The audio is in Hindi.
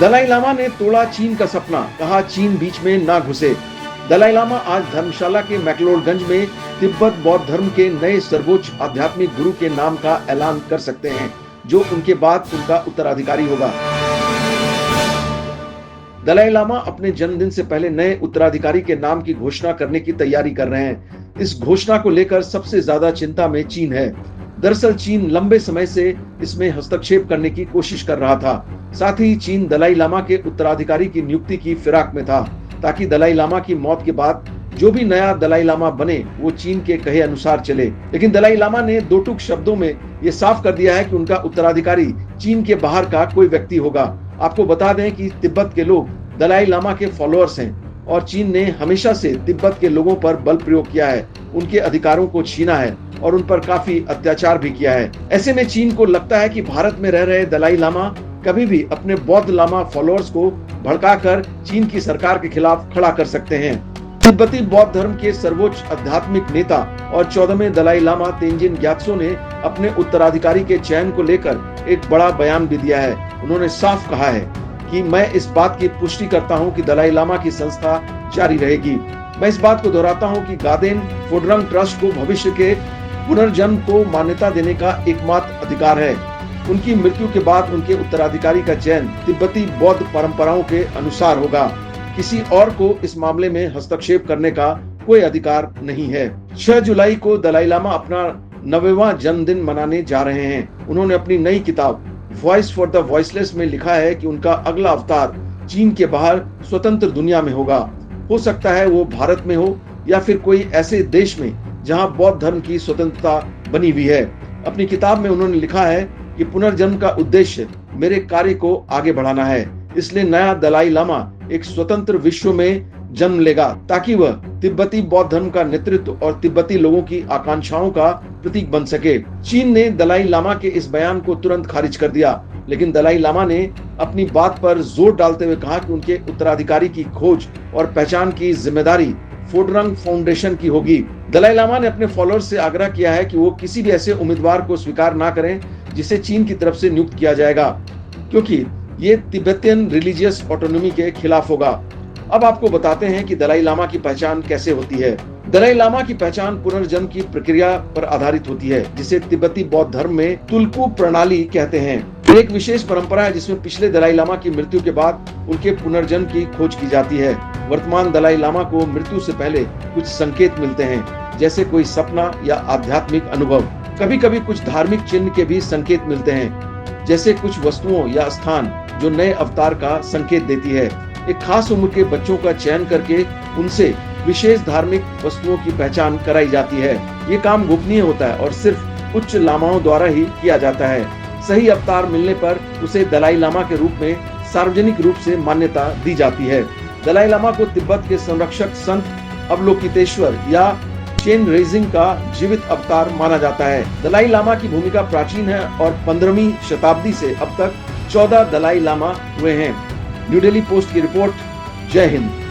दलाई लामा ने तोड़ा चीन का सपना, कहा चीन बीच में ना घुसे। दलाई लामा आज धर्मशाला के मैक्लोडगंज में तिब्बत बौद्ध धर्म के नए सर्वोच्च आध्यात्मिक गुरु के नाम का ऐलान कर सकते हैं, जो उनके बाद उनका उत्तराधिकारी होगा। दलाई लामा अपने जन्मदिन से पहले नए उत्तराधिकारी के नाम की घोषणा करने की तैयारी कर रहे हैं। इस घोषणा को लेकर सबसे ज्यादा चिंता में चीन है। दरअसल चीन लंबे समय से इसमें हस्तक्षेप करने की कोशिश कर रहा था। साथ ही चीन दलाई लामा के उत्तराधिकारी की नियुक्ति की फिराक में था, ताकि दलाई लामा की मौत के बाद जो भी नया दलाई लामा बने वो चीन के कहे अनुसार चले। लेकिन दलाई लामा ने दो टूक शब्दों में ये साफ कर दिया है कि उनका उत्तराधिकारी चीन के बाहर का कोई व्यक्ति होगा। आपको बता दें कि तिब्बत के लोग दलाई लामा के फॉलोअर्स हैं और चीन ने हमेशा से तिब्बत के लोगों पर बल प्रयोग किया है, उनके अधिकारों को छीना है और उन पर काफी अत्याचार भी किया है। ऐसे में चीन को लगता है कि भारत में रह रहे दलाई लामा कभी भी अपने बौद्ध लामा फॉलोअर्स को भड़काकर चीन की सरकार के खिलाफ खड़ा कर सकते हैं। तिब्बती बौद्ध धर्म के सर्वोच्च आध्यात्मिक नेता और 14वें दलाई लामा तेंजिन ग्यात्सो ने अपने उत्तराधिकारी के चयन को लेकर एक बड़ा बयान भी दिया है। उन्होंने साफ कहा है कि मैं इस बात की पुष्टि करता हूं कि दलाई लामा की संस्था जारी रहेगी। मैं इस बात को दोहराता हूं कि गादेन फोडरंग ट्रस्ट को भविष्य के पुनर्जन्म को मान्यता देने का एकमात्र अधिकार है। उनकी मृत्यु के बाद उनके उत्तराधिकारी का चयन तिब्बती बौद्ध परंपराओं के अनुसार होगा। किसी और को इस मामले में हस्तक्षेप करने का कोई अधिकार नहीं है। 6 जुलाई को दलाई लामा अपना 90वां जन्मदिन मनाने जा रहे हैं। उन्होंने अपनी नई किताब वॉइस फॉर द वॉइसलेस में लिखा है कि उनका अगला अवतार चीन के बाहर स्वतंत्र दुनिया में होगा। हो सकता है वो भारत में हो या फिर कोई ऐसे देश में जहां बौद्ध धर्म की स्वतंत्रता बनी हुई है। अपनी किताब में उन्होंने लिखा है कि पुनर्जन्म का उद्देश्य मेरे कार्य को आगे बढ़ाना है, इसलिए नया दलाई लामा एक स्वतंत्र विश्व में जन्म लेगा ताकि वह तिब्बती बौद्ध धर्म का नेतृत्व और तिब्बती लोगों की आकांक्षाओं का प्रतीक बन सके। चीन ने दलाई लामा के इस बयान को तुरंत खारिज कर दिया, लेकिन दलाई लामा ने अपनी बात पर जोर डालते हुए कहा कि उनके उत्तराधिकारी की खोज और पहचान की जिम्मेदारी फोडरंग फाउंडेशन की होगी। दलाई लामा ने अपने फॉलोअर्स से आग्रह किया है कि वो किसी भी ऐसे उम्मीदवार को स्वीकार ना करें जिसे चीन की तरफ से नियुक्त किया जाएगा, क्योंकि ये तिब्बतियन रिलीजियस ऑटोनॉमी के खिलाफ होगा। अब आपको बताते हैं कि दलाई लामा की पहचान कैसे होती है। दलाई लामा की पहचान पुनर्जन्म की प्रक्रिया पर आधारित होती है, जिसे तिब्बती बौद्ध धर्म में तुल्कु प्रणाली कहते हैं। एक विशेष परंपरा है जिसमें पिछले दलाई लामा की मृत्यु के बाद उनके पुनर्जन्म की खोज की जाती है। वर्तमान दलाई लामा को मृत्यु से पहले कुछ संकेत मिलते हैं, जैसे कोई सपना या आध्यात्मिक अनुभव। कभी कभी कुछ धार्मिक चिन्ह के भी संकेत मिलते हैं, जैसे कुछ वस्तुओं या स्थान जो नए अवतार का संकेत देती है। एक खास उम्र के बच्चों का चयन करके उनसे विशेष धार्मिक वस्तुओं की पहचान कराई जाती है। ये काम गोपनीय होता है और सिर्फ उच्च लामाओं द्वारा ही किया जाता है। सही अवतार मिलने पर उसे दलाई लामा के रूप में सार्वजनिक रूप से मान्यता दी जाती है। दलाई लामा को तिब्बत के संरक्षक संत अवलोकितेश्वर या चेन रेजिंग का जीवित अवतार माना जाता है। दलाई लामा की भूमिका प्राचीन है और 15वीं शताब्दी से अब तक 14 दलाई लामा हुए हैं। न्यू दिल्ली पोस्ट की रिपोर्ट। जय हिंद।